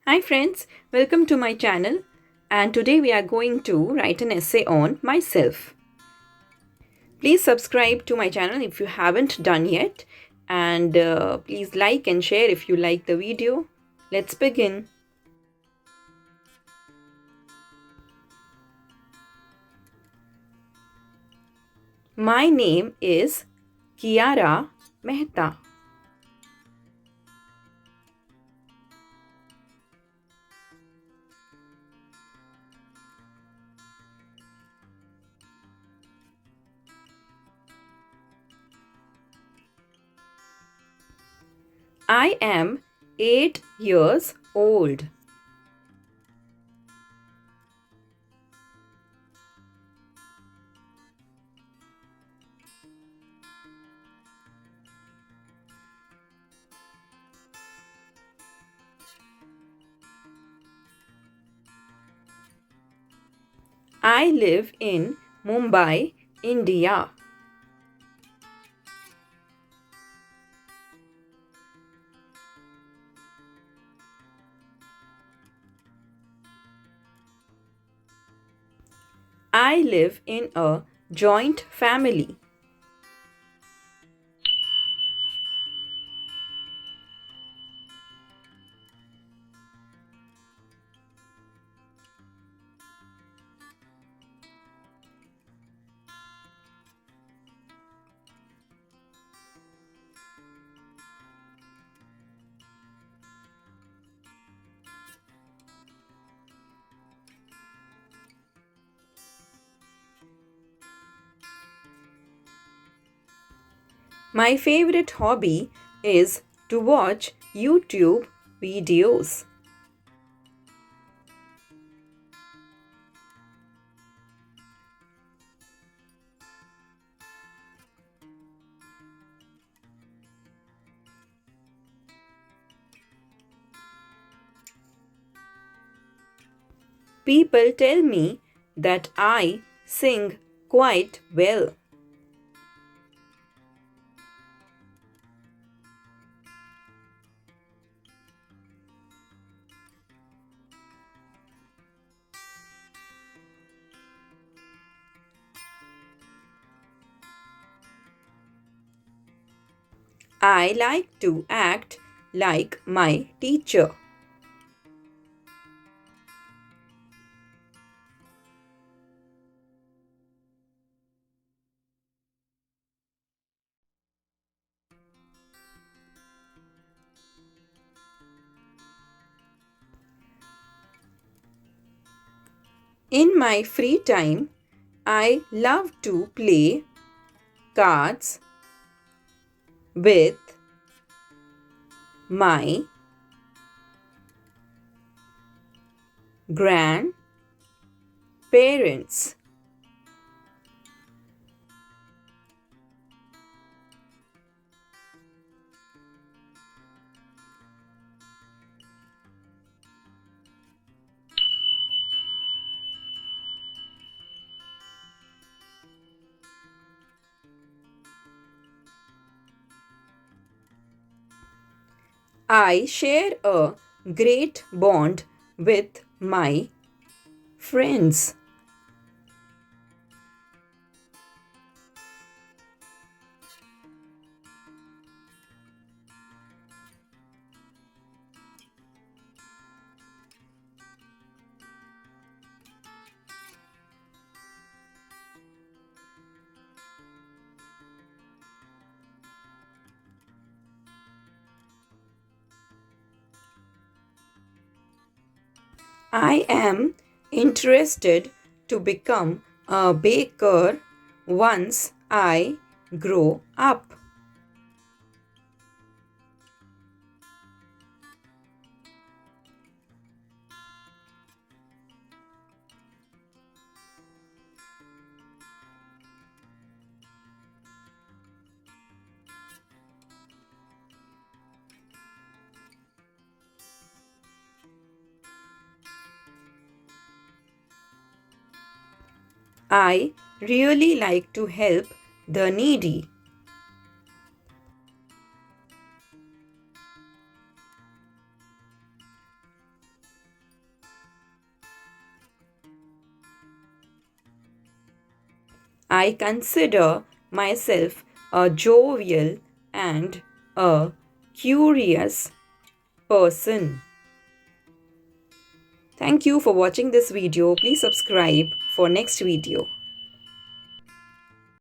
Hi friends, welcome to my channel, and today we are going to write an essay on myself. Please subscribe to my channel if you haven't done yet, and please like and share if you like the video. Let's begin. My name is Kiara Mehta. I am 8 years old. I live in Mumbai, India. I live in a joint family. My favorite hobby is to watch YouTube videos. People tell me that I sing quite well. I like to act like my teacher. In my free time, I love to play cards with my grandparents. I share a great bond with my friends. I am interested to become a baker once I grow up. I really like to help the needy. I consider myself a jovial and a curious person. Thank you for watching this video. Please subscribe for next video.